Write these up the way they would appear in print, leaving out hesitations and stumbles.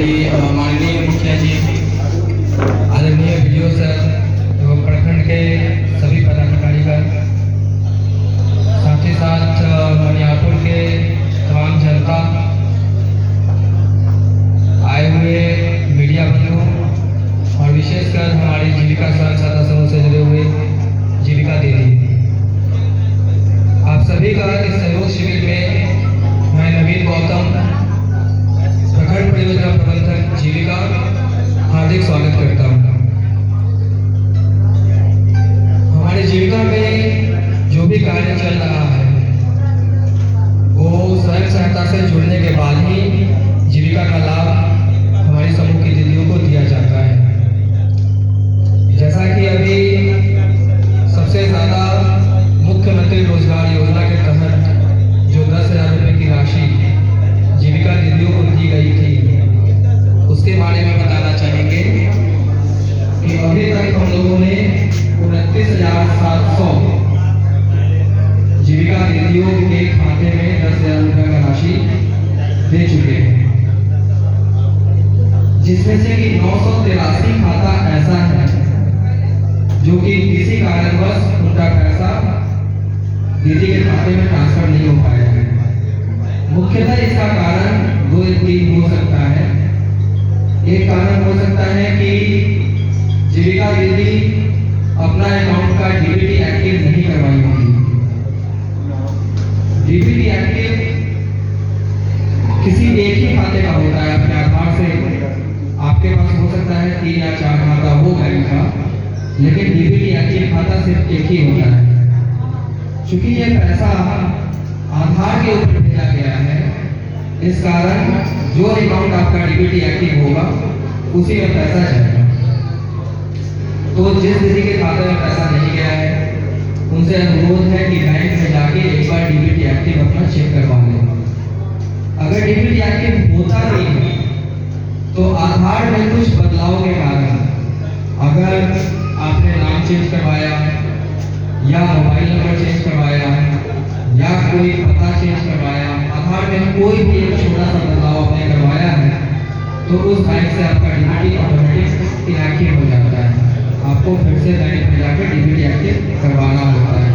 माननीय मुखिया जी, आदरणीय वीडियो सर एवं प्रखंड के सभी पदाधिकारीगण, साथ ही साथ मनियापुर के तमाम जनता, आए हुए मीडिया बंधु और विशेषकर हमारी जीविका स्वयं सहायता समूह से जुड़े हुए जीविका दीदी, आप सभी का इस सहयोग शिविर में मैं नवीन गौतम, प्रखंड परियोजना प्रबंधक जीविका, हार्दिक स्वागत करता हूँ। हमारी जीविका में जो भी कार्य चल रहा है वो स्वयं सहायता से जुड़ने के बाद ही जीविका का लाभ हमारी समूह की दीदियों को दिया जाता है। जैसा कि अभी सबसे ज़्यादा मुख्यमंत्री रोजगार योजना के तहत जो 10,000 रुपये की राशि जीविका दीदियों को दी गई थी, उसके बारे में बताना चाहेंगे कि अभी तक हम लोगों ने 29,700 जीविका दीदियों के खाते में 10,000 रुपये का राशि दे चुके हैं, जिसमें से कि 983 खाता ऐसा है जो कि किसी कारणवश उनका पैसा दीदी के खाते में ट्रांसफर नहीं हो पाया है। मुख्यतः इसका कारण 2-3 हो सकता है। एक कारण हो सकता है कि जीविका दीदी अपना अकाउंट का डीबीटी एक्टिव नहीं करवाई होगी। डीबीटी एक्टिव किसी एक ही खाते का होता है, अपने आधार से आपके पास हो सकता है 3 या 4 खाता हो बैंक का, लेकिन डीबीटी एक्टिव खाता सिर्फ एक ही होता है। चूंकि ये पैसा आधार के ऊपर भेजा गया है, इस कारण जो अकाउंट आपका डीबीटी एक्टिव होगा उसी में पैसा जाएगा। तो जिस दीदी के खाते में पैसा नहीं गया है, उनसे अनुरोध है कि बैंक में जाके एक बार डीबीटी एक्टिव अपना चेक करवा लें। अगर डीबीटी एक्टिव होता नहीं है तो आधार में कुछ बदलाव के कारण, अगर आपने नाम चेंज करवाया या मोबाइल नंबर चेंज करवाया या कोई पता चेंज करवाया, आधार में कोई भी एक छोटा सा बदलाव आपने करवाया है, तो उस बैंक से आपका डीबीटी ऑटोमेटिक इनएक्टिव हो जाता है। आपको फिर से बैंक में जाकर डीबीटी एक्टिव करवाना होता है।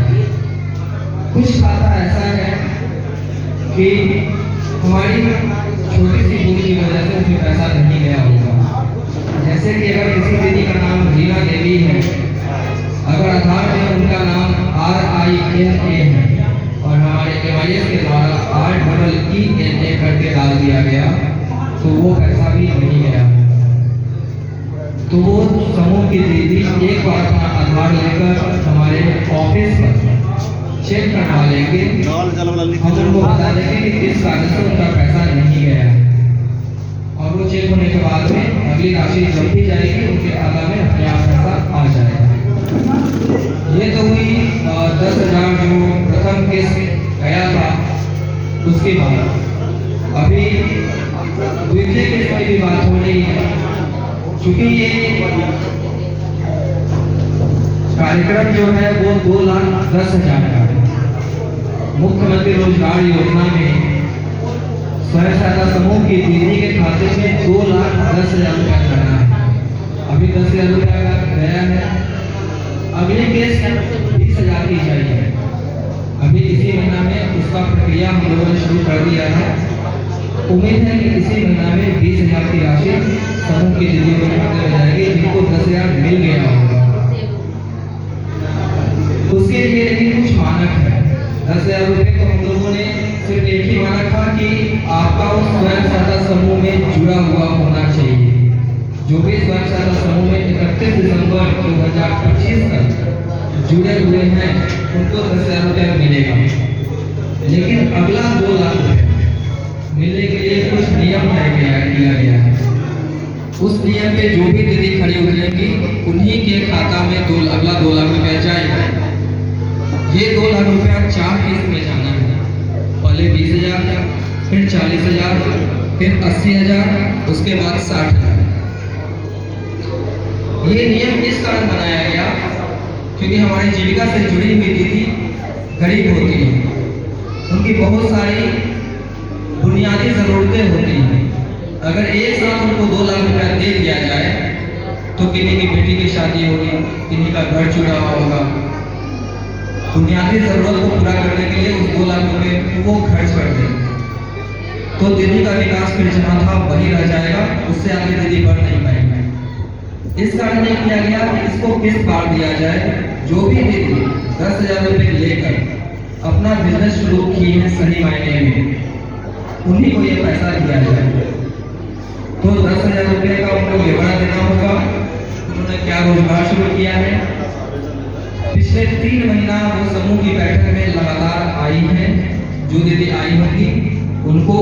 कुछ खाता ऐसा है कि हमारी छोटी सी भूल की वजह से उसमें पैसा नहीं गया होगा। जैसे कि अगर किसी दीदी का नाम रीना देवी है, अगर आधार में उनका नाम RINA है और हमारे MIS के द्वारा REENA करके डाल दिया गया, तो वो पैसा भी नहीं गया। तो वो समूह की दीदी एक बार अपना आधार लेकर हमारे ऑफिस पर चेक करवा लेंगे, हम उनको बता देंगे कि किस कारण से उनका पैसा नहीं गया, और वो चेक होने के बाद में अगली राशि जब भी जाएगी उनके खाता में अपने आप पैसा आ जाएगा। ये तो हुई 10,000 जो प्रथम किस्त गया था उसकी बात। अभी द्वितीय किस्त की भी बात हो रही है। चूंकि ये कार्यक्रम जो है वो 2,10,000 का है। मुख्यमंत्री रोजगार योजना में स्वयं सहायता समूह की दीदी के खाते में 2,10,000 रुपया करना है। अभी 10,000 रुपया गया है, अगली किस्त 20,000 की चाहिए। अभी इसी महीना में उसका प्रक्रिया हम लोगों ने शुरू कर दिया है। उम्मीद है कि इसी महीना में 20,000 की राशि समूह की दीदियों के खाते में जाएगी, जिनको 10,000 मिल गया होगा। उसके लिए लेकिन कुछ मानक है। 10,000 रुपये तो हम लोगों ने सिर्फ एक ही मानक था कि आपका उस स्वयं सहायता समूह में जुड़ा हुआ होना चाहिए। जो भी स्वयं सहायता समूह में 31 दिसंबर 2025 तक जुड़े हुए हैं उनको 10,000 रुपया मिलेगा। लेकिन अगला 2 लाख रुपये मिलने के लिए कुछ नियम तय किया गया है। उस नियम पे जो भी दीदी खड़ी उतरेंगी उन्हीं के खाता में अगला 2 लाख रुपया जाएगा। ये 2 लाख रुपया 4 किस्त में जाना है। पहले 20,000, फिर 40,000, फिर 80,000, उसके बाद 60,000। ये नियम इस कारण बनाया गया क्योंकि हमारी जीविका से जुड़ी हुई दीदी गरीब होती है, उनकी बहुत सारी बुनियादी ज़रूरतें होती हैं। अगर अगर एक साथ उनको 2 लाख रुपया दे दिया जाए तो किन्हीं की बेटी की शादी होगी, किन्हीं का घर चुरा हुआ होगा, बुनियादी जरूरत को पूरा करने के लिए उस 2 लाख रुपए वो खर्च कर देंगे, तो दीदी का विकास फिर जहाँ था वही रह जाएगा, उससे आगे दीदी बढ़ नहीं पाएंगे। इस कारण ये किया गया कि इसको किस्त बांट दिया जाए। जो भी दीदी 10,000 रुपये लेकर अपना बिजनेस शुरू किए हैं सही मायने में, उन्हीं को ये पैसा दिया जाए। तो 10,000 रुपये का उनको विवरण देना होगा, उन्होंने क्या रोजगार शुरू किया है। पिछले 3 महीना वो समूह की बैठक में लगातार आई है। जो दीदी आई होगी उनको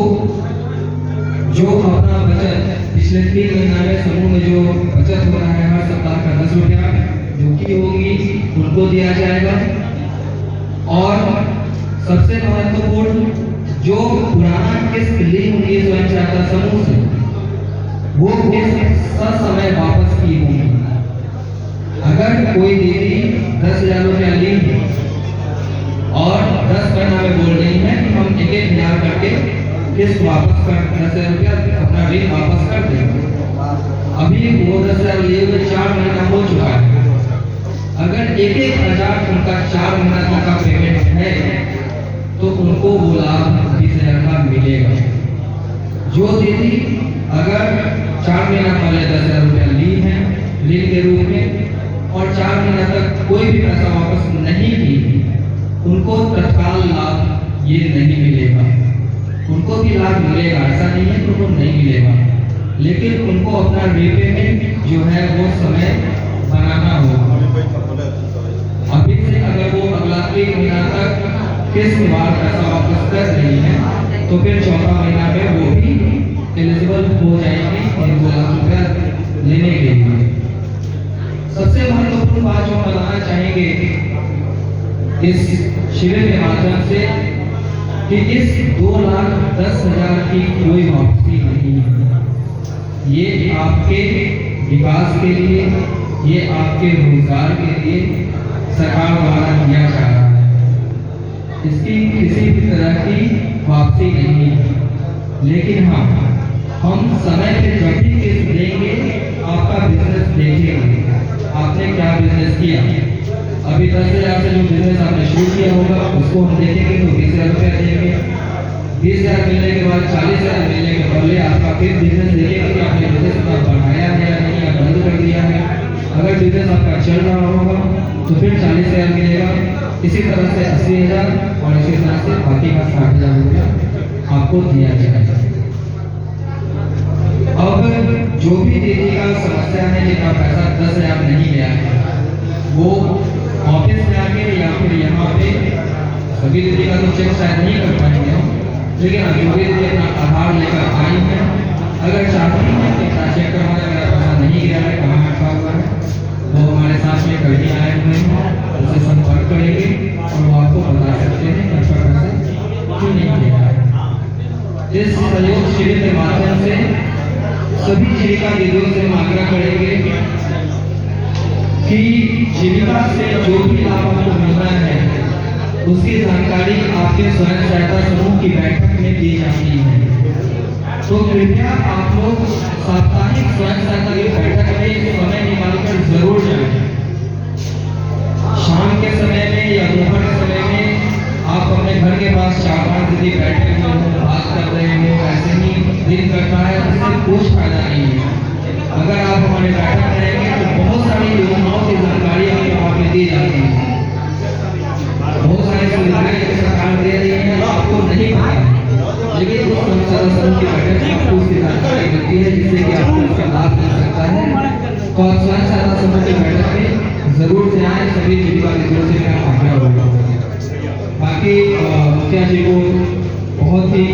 जो अपना बचत पिछले 3 महीना में समूह में जो बचत हो रहा है हर सप्ताह का 10 रुपया जो की होगी उनको दिया जाएगा। और सबसे महत्वपूर्ण जो पुराना किस्त ली होगी स्वयं सहायता समूह से वो किस्त समय वापस की होगी। अगर कोई दीदी 10,000 रुपया ली और 10 महीना में बोल रही है कि हम 1,000 करके किस्त वापस कर 10,000 रुपया अपना ऋण वापस कर देंगे, अभी वो 10,000 लिए हुए 4 महीना हो चुका है। अगर 1,000 उनका 4 महीना तक का पेमेंट है तो उनको वो लाभ 20,000 का मिलेगा। जो दीदी अगर 4 महीना पहले 10,000 रुपया ली है ऋण के रूप में और 4 महीना तक कोई भी पैसा वापस नहीं की, उनको तत्काल लाभ ये नहीं मिलेगा। उनको भी लाभ मिलेगा, ऐसा नहीं है कि उनको नहीं मिलेगा, लेकिन उनको अपना रीपेमेंट जो है वो समय बनाना होगा। अभी से अगर वो अगला 3 महीना तक किस्त बार पैसा वापस कर रही है तो फिर 4था महीना में वो भी एलिजिबल हो जाएंगे 2 लाख रुपया लेने के लिए। सबसे महत्वपूर्ण बात जो बताना चाहेंगे इस शिविर के माध्यम से कि इस 2,10,000 की कोई वापसी नहीं है। ये आपके विकास के लिए, ये आपके रोजगार के लिए सरकार द्वारा दिया जा रहा है। इसकी किसी भी तरह की वापसी नहीं है। लेकिन हाँ, हम समय पे जब भी किस्त देंगे आपका बिजनेस देखेंगे आपने क्या बिजनेस किया। अभी 10,000 से जो बिजनेस आपने शुरू किया होगा उसको हम देखेंगे तो 20,000 रुपया देंगे। 20,000 मिलने के बाद 40,000 मिलने के बदले आपका फिर बिजनेस देखेंगे कि आपने बिजनेस अपना बढ़ाया है या नहीं, या बंद कर दिया है। अगर बिजनेस आपका चल रहा होगा तो फिर 40,000 मिलेगा। इसी तरह से 80,000 और इसी तरह से बाकी का 60,000 रुपया आपको दिया जाएगा। अब जो भी दीदी का समस्या है जिनका पैसा 10,000 नहीं गया है वो ऑफिस में आके या फिर यहाँ पे सभी दीदी का तो चेक शायद नहीं कर पाएंगे हम, लेकिन जो भी दीदी अपना आधार लेकर आई है अगर चाहती है कि चेक करवाने अगर पैसा नहीं गया है कहाँ रखा हुआ है वो हमारे साथ में कर्मी आए हुए हैं, उनसे संपर्क करेंगे और वो आपको बता सकते हैं कि आपका पैसा क्यों नहीं गया है। इस सहयोग शिविर के माध्यम से सभी जीविका दीदियों से आग्रह करेंगे कि जीविका से जो भी लाभ आपको मिलना है उसकी जानकारी आपके स्वयं सहायता समूह की बैठक में दी जाती है। तो कृपया आप लोग साप्ताहिक स्वयं सहायता की बैठक में समय निकालकर जरूर जाएं। शाम के समय में या दोपहर के समय में आप अपने घर के पास 4-5 दीदी बैठे हुए हो बात कर रहे हो, ऐसे ही दिन कटता है, इससे कुछ फायदा नहीं है। अगर आप हमारे बैठक में रहेंगे तो बहुत सारी योजनाओं की जानकारी आपको वहाँ पे दी जाती है, बहुत सारी सुविधाएं सरकार दे रही है आपको नहीं पता, लेकिन उस समूह की बैठक में आपको उसकी जानकारी मिलती है जिससे कि आपको उसका लाभ मिल सकता है। तो आप स्वयं सहायता समूह की बैठक में जरूर से आए, सभी जीविका दीदियों से मेरा आग्रह होगा। बाकी मुखिया जी को बहुत ही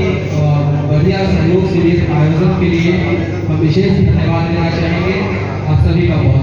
बढ़िया सहयोग शिविर आयोजन के लिए हम विशेष धन्यवाद देना चाहेंगे। आप सभी का बहुत